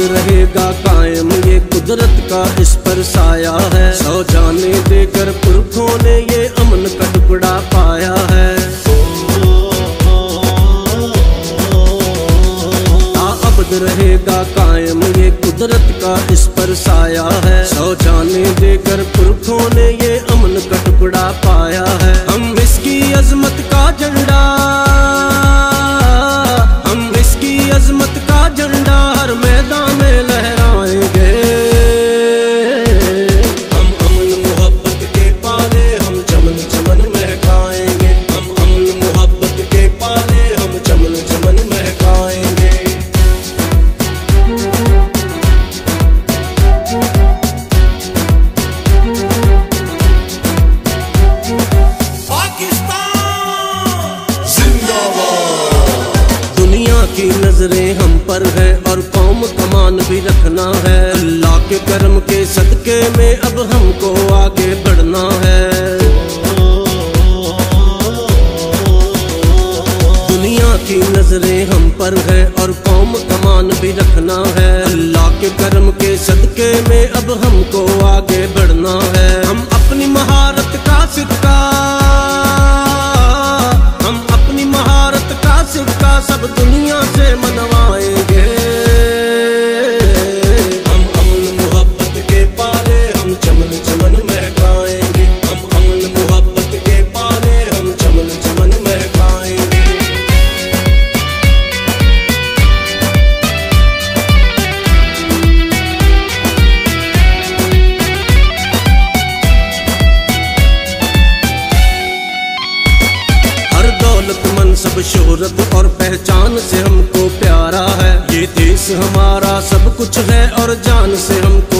रहेगा कायम ये कुदरत का इस पर साया है। सौ जाने देकर पुरखों ने ये अमन का टुकड़ा पाया है। अबद रहेगा कायम ये कुदरत का इस पर साया है। सौ जाने देकर पुरखों ने ये अमन का टुकड़ा पाया है। हम इसकी अजमत का झंडा, हम इसकी अजमत का झंडा हर मैदान में लहराएंगे। हम अमन मोहब्बत के पाले हम चमन चमन महकाएंगे। हम अमन मोहब्बत के पाले हम चमन चमन महकाएंगे। दुनिया की नजरें हम पर है और कौम का मान भी रखना है। अल्लाह के करम के सदके में अब हमको आगे बढ़ना है। दुनिया की नजरें हम पर है और कौम का मान भी रखना है। अल्लाह के करम के सदके में अब हमको आगे बढ़ना है। हम अपनी महारत का सिक्का, हम अपनी महारत का सिक्का सब दुनिया से मनवाएंगे। हम अमन मोहब्बत के पाले हम चमन चमन महकाएंगे। हम अमन मोहब्बत के पाले हम चमन चमन महकाएंगे। सब शोहरत और पहचान से हमको प्यारा है। ये देश हमारा सब कुछ है और जान से हमको